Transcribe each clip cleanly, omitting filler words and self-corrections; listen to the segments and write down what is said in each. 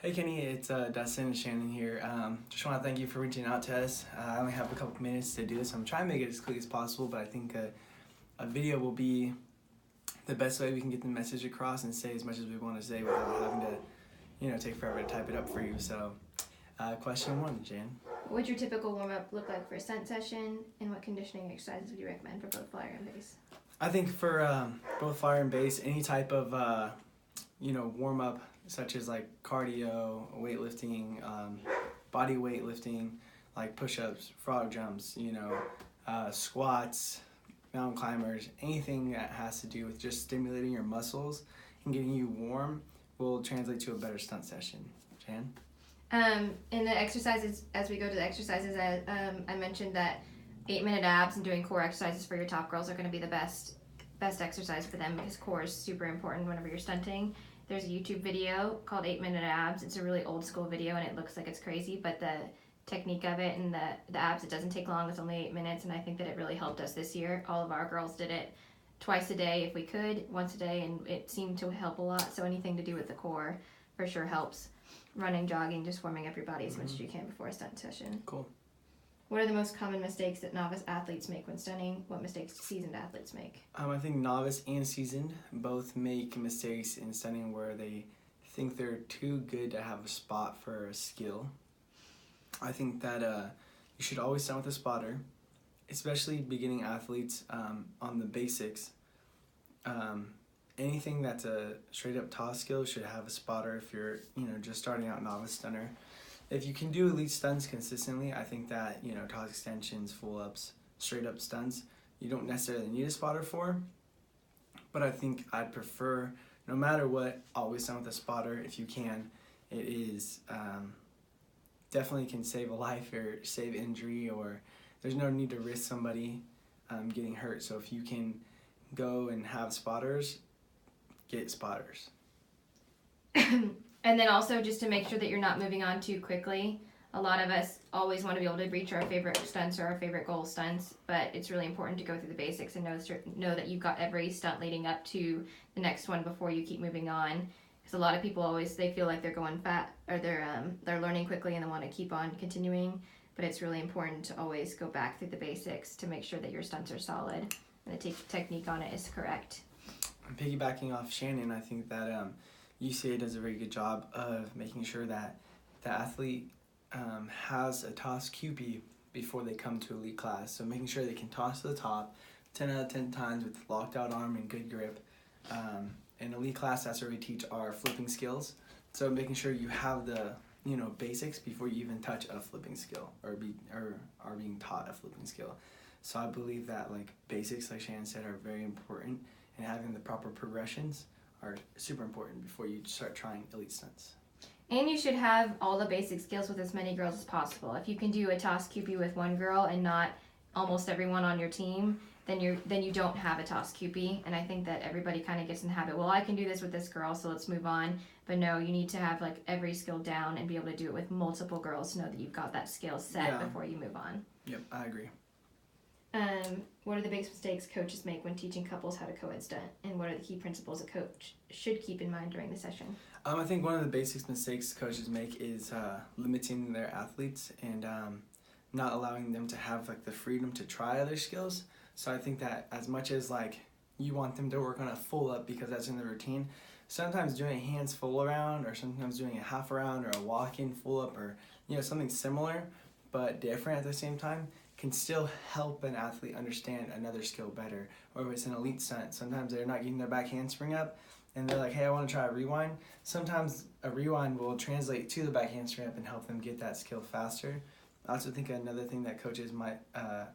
Hey Kenny, it's Dustin and Shannon here. Just want to thank you for reaching out to us. I only have a couple minutes to do this. I'm trying to make it as quick as possible, but I think a video will be the best way we can get the message across and say as much as we want to say without having to, take forever to type it up for you. So, question one, Jan. What would your typical warm-up look like for a stunt session, and what conditioning exercises would you recommend for both flyer and base? I think for both flyer and base, any type of warm-up such as like cardio, weightlifting, body weightlifting, like push-ups, frog jumps, squats, mountain climbers, anything that has to do with just stimulating your muscles and getting you warm will translate to a better stunt session. Jan? In the exercises, as we go to the exercises, I mentioned that 8-minute abs and doing core exercises for your top girls are going to be the best exercise for them, because core is super important whenever you're stunting. There's a YouTube video called 8-minute abs. It's a really old school video and it looks like it's crazy, but the technique of it and the abs, it doesn't take long. It's only 8 minutes, and I think that it really helped us this year. All of our girls did it twice a day if we could, once a day, and it seemed to help a lot. So anything to do with the core for sure helps. Running, jogging, just warming up your body as much as you can before a stunt session. Cool. What are the most common mistakes that novice athletes make when stunting? What mistakes do seasoned athletes make? I think novice and seasoned both make mistakes in stunting where they think they're too good to have a spot for a skill. I think that you should always stunt with a spotter, especially beginning athletes on the basics. Anything that's a straight up toss skill should have a spotter if you're just starting out novice stunner. If you can do elite stunts consistently, I think that toss extensions, full ups, straight up stunts, you don't necessarily need a spotter for. But I think I'd prefer, no matter what, always stunt with a spotter if you can. It is definitely can save a life or save injury, or there's no need to risk somebody getting hurt. So if you can go and have spotters, get spotters. And then also, just to make sure that you're not moving on too quickly. A lot of us always want to be able to reach our favorite stunts or our favorite goal stunts, but it's really important to go through the basics and know that you've got every stunt leading up to the next one before you keep moving on. Because a lot of people they feel like they're going fat, or they're learning quickly and they want to keep on continuing. But it's really important to always go back through the basics to make sure that your stunts are solid and the technique on it is correct. I'm piggybacking off Shannon. I think that UCA does a very good job of making sure that the athlete has a toss QP before they come to elite class. So making sure they can toss to the top 10 out of 10 times with locked out arm and good grip. In elite class, that's where we teach our flipping skills. So making sure you have the basics before you even touch a flipping skill or are being taught a flipping skill. So I believe that basics, like Shannon said, are very important, and having the proper progressions are super important before you start trying elite stunts. And you should have all the basic skills with as many girls as possible. If you can do a toss QP with one girl and not almost everyone on your team, then you don't have a toss QP. And I think that everybody kind of gets in the habit, well, I can do this with this girl, so let's move on. But no, you need to have every skill down and be able to do it with multiple girls to know that you've got that skill set before you move on. Yep, I agree. What are the biggest mistakes coaches make when teaching couples how to co-ed stunt? And what are the key principles a coach should keep in mind during the session? I think one of the basic mistakes coaches make is limiting their athletes and not allowing them to have the freedom to try other skills. So I think that as much as you want them to work on a full up because that's in the routine, sometimes doing a hands full around, or sometimes doing a half around, or a walk-in full up, or something similar but different at the same time can still help an athlete understand another skill better. Or if it's an elite stunt, sometimes they're not getting their back handspring up and they're like, hey, I want to try a rewind. Sometimes a rewind will translate to the back handspring up and help them get that skill faster. I also think another thing that coaches might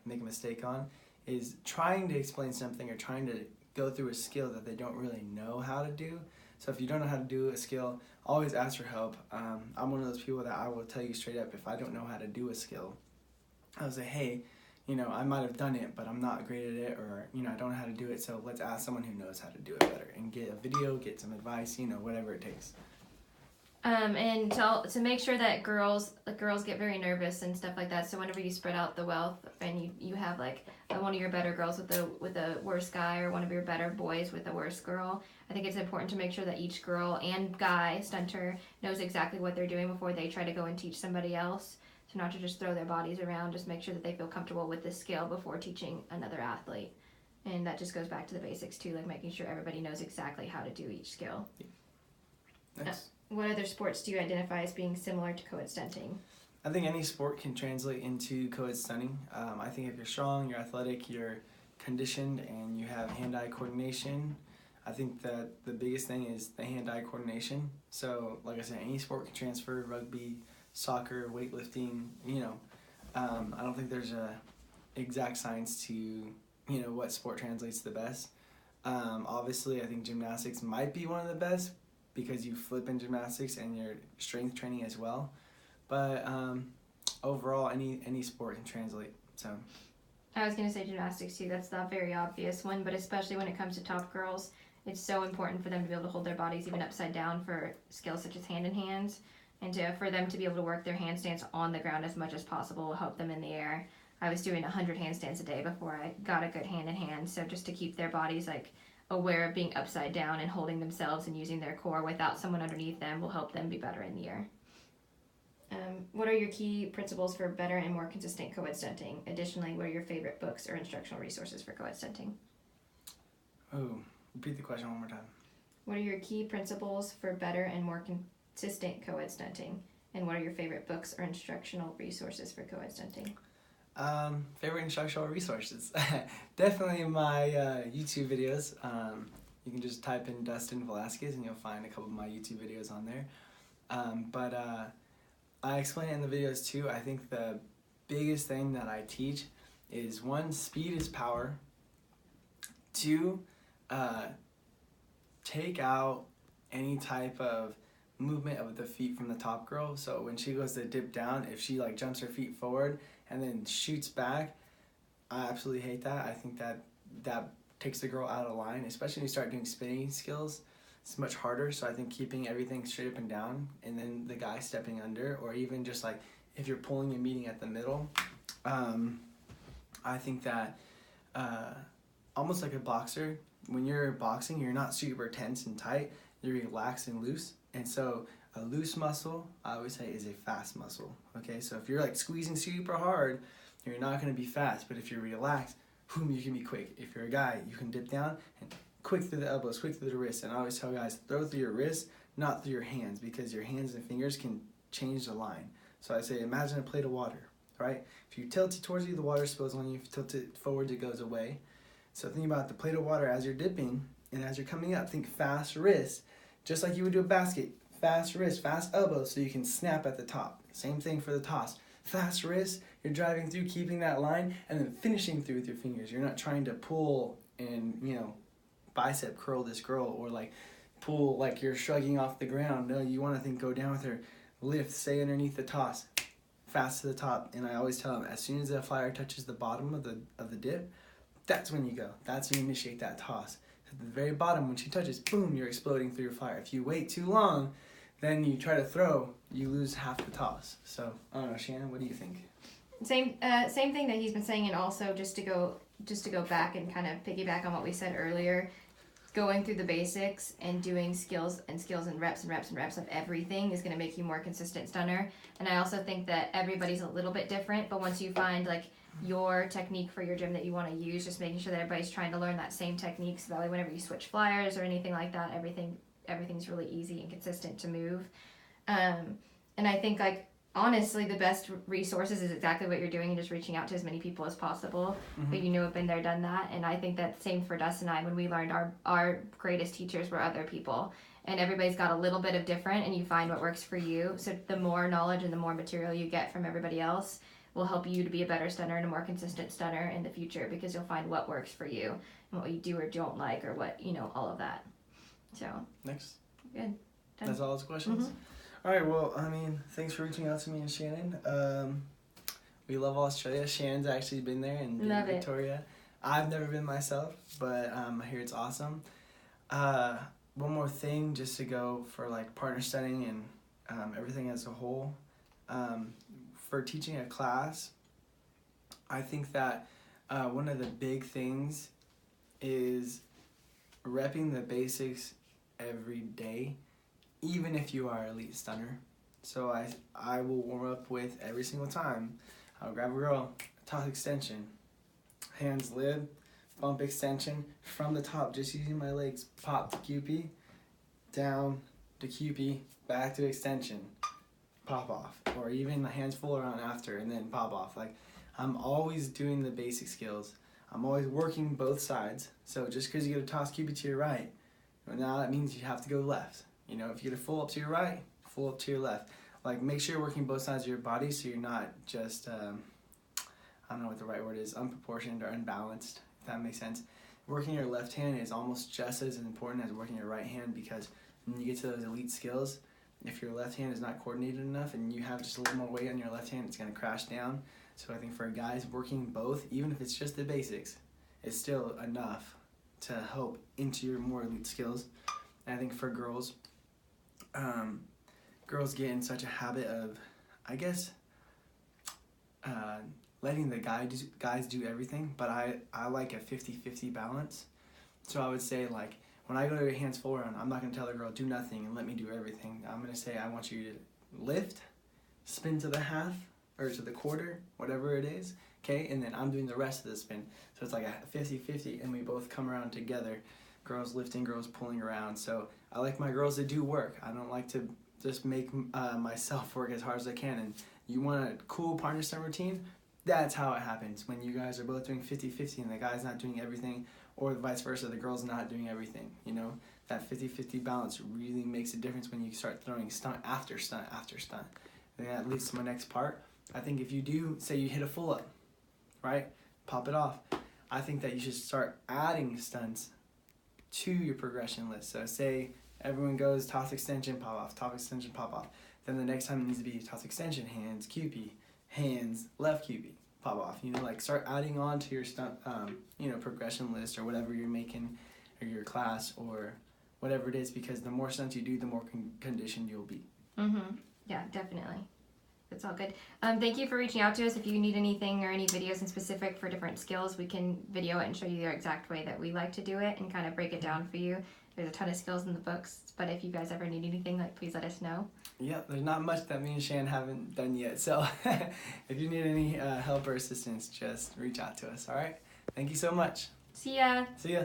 make a mistake on is trying to explain something or trying to go through a skill that they don't really know how to do. So if you don't know how to do a skill, always ask for help. I'm one of those people that I will tell you straight up, if I don't know how to do a skill, I'll say, hey, I might have done it, but I'm not great at it, or, I don't know how to do it, so let's ask someone who knows how to do it better and get a video, get some advice, whatever it takes. And to make sure that girls get very nervous and stuff like that. So whenever you spread out the wealth and you have like one of your better girls with a worse guy, or one of your better boys with a worse girl, I think it's important to make sure that each girl and guy stunter knows exactly what they're doing before they try to go and teach somebody else. So not to just throw their bodies around, just make sure that they feel comfortable with the skill before teaching another athlete. And that just goes back to the basics too, like making sure everybody knows exactly how to do each skill. Next. What other sports do you identify as being similar to co-ed stunting? I think any sport can translate into co-ed stunting. I think if you're strong, you're athletic, you're conditioned, and you have hand-eye coordination, I think that the biggest thing is the hand-eye coordination. So, like I said, any sport can transfer: rugby, soccer, weightlifting. I don't think there's a exact science to what sport translates the best. Obviously, I think gymnastics might be one of the best, because you flip in gymnastics and your strength training as well. But overall, any sport can translate. So I was going to say gymnastics too. That's the very obvious one, but especially when it comes to top girls, it's so important for them to be able to hold their bodies even upside down for skills such as hand in hands, and for them to be able to work their handstands on the ground as much as possible will help them in the air. I was doing 100 handstands a day before I got a good hand in hand, so just to keep their bodies like aware of being upside down and holding themselves and using their core without someone underneath them will help them be better in the air. What are your key principles for better and more consistent co-ed stunting? Additionally, what are your favorite books or instructional resources for co-ed stunting? Oh, repeat the question one more time. What are your key principles for better and more consistent co-ed stunting? And what are your favorite books or instructional resources for co-ed stunting? Favorite instructional resources? Definitely my YouTube videos. You can just type in Dustin Velasquez and you'll find a couple of my YouTube videos on there. But I explain it in the videos too. I think the biggest thing that I teach is, 1, speed is power. 2, take out any type of movement of the feet from the top girl. So when she goes to dip down, if she like jumps her feet forward and then shoots back, I absolutely hate that. I think that takes the girl out of line, especially when you start doing spinning skills. It's much harder. So I think keeping everything straight up and down, and then the guy stepping under, or even just like if you're pulling and meeting at the middle, I think that almost like a boxer, when you're boxing, you're not super tense and tight, you're relaxed and loose. And so a loose muscle, I always say, is a fast muscle. Okay, so if you're like squeezing super hard, you're not going to be fast. But if you're relaxed, boom, you can be quick. If you're a guy, you can dip down and quick through the elbows, quick through the wrists. And I always tell guys, throw through your wrists, not through your hands, because your hands and fingers can change the line. So I say, imagine a plate of water, right? If you tilt it towards you, the water spills on you. If you tilt it forward, it goes away. So think about the plate of water as you're dipping, and as you're coming up, think fast wrist, just like you would do a basket. Fast wrist, fast elbow, so you can snap at the top. Same thing for the toss. Fast wrist, you're driving through, keeping that line, and then finishing through with your fingers. You're not trying to pull and, bicep curl this girl, or like pull like you're shrugging off the ground. No, you want to go down with her, lift, stay underneath the toss, fast to the top. And I always tell them, as soon as the flyer touches the bottom of the dip, that's when you go. That's when you initiate that toss. At the very bottom, when she touches, boom, you're exploding through your flyer. If you wait too long, then you try to throw, you lose half the toss. So, I don't know, Shannon, what do you think? Same thing that he's been saying, and also just to go back and kind of piggyback on what we said earlier, going through the basics and doing skills and reps of everything is going to make you more consistent stunner. And I also think that everybody's a little bit different, but once you find like your technique for your gym that you want to use, just making sure that everybody's trying to learn that same technique, so that way whenever you switch flyers or anything like that, everything's really easy and consistent to move. And I think like honestly the best resources is exactly what you're doing, and just reaching out to as many people as possible who have been there, done that. And I think that same for Dustin and I, when we learned, our greatest teachers were other people, and everybody's got a little bit of different, and you find what works for you. So the more knowledge and the more material you get from everybody else will help you to be a better stunner and a more consistent stunner in the future, because you'll find what works for you and what you do or don't like, or what, all of that. So next. Good. Done. That's all his questions? All right, well, thanks for reaching out to me and Shannon. We love Australia. Shannon's actually been there, and Victoria. I've never been myself, but I hear it's awesome. One more thing, just to go for like partner stunning and everything as a whole. For teaching a class, I think that one of the big things is repping the basics every day, even if you are elite stunner. So I will warm up with every single time. I'll grab a girl, toss extension, hands lib, bump extension from the top, just using my legs, pop to QP, down to QP, back to extension, pop off, or even the hands full around after and then pop off. Like, I'm always doing the basic skills. I'm always working both sides. So just because you get a toss QP to your right, now that means you have to go left. You know, if you get a full up to your right, full up to your left. Like, make sure you're working both sides of your body so you're not just, I don't know what the right word is, unproportioned or unbalanced, if that makes sense. Working your left hand is almost just as important as working your right hand, because when you get to those elite skills, if your left hand is not coordinated enough and you have just a little more weight on your left hand, it's going to crash down. So I think for guys, working both, even if it's just the basics, is still enough to help into your more elite skills. And I think for girls, girls get in such a habit of, I guess, letting the guys do everything, but I like a 50-50 balance. So I would say, like, when I go to a hands full round, I'm not going to tell the girl, do nothing and let me do everything. I'm going to say, I want you to lift, spin to the half, or to the quarter, whatever it is, okay? And then I'm doing the rest of the spin. So it's like a 50-50, and we both come around together. Girls lifting, girls pulling around. So I like my girls to do work. I don't like to just make myself work as hard as I can. And you want a cool partner stunt routine? That's how it happens. When you guys are both doing 50-50 and the guy's not doing everything, or vice versa, the girl's not doing everything, you know? That 50-50 balance really makes a difference when you start throwing stunt after stunt after stunt. And that leads to my next part. I think if you do, say you hit a full up, right? Pop it off. I think that you should start adding stunts to your progression list. So say everyone goes toss extension, pop off, toss extension, pop off. Then the next time it needs to be toss extension, hands, QP, hands, left QP, pop off. You know, like, start adding on to your stunt, progression list or whatever you're making, or your class or whatever it is, because the more stunts you do, the more conditioned you'll be. Yeah, definitely. That's all good. Thank you for reaching out to us. If you need anything or any videos in specific for different skills, we can video it and show you the exact way that we like to do it and kind of break it down for you. There's a ton of skills in the books, but if you guys ever need anything, like, please let us know. Yeah, there's not much that me and Shan haven't done yet. So if you need any help or assistance, just reach out to us. All right? Thank you so much. See ya. See ya.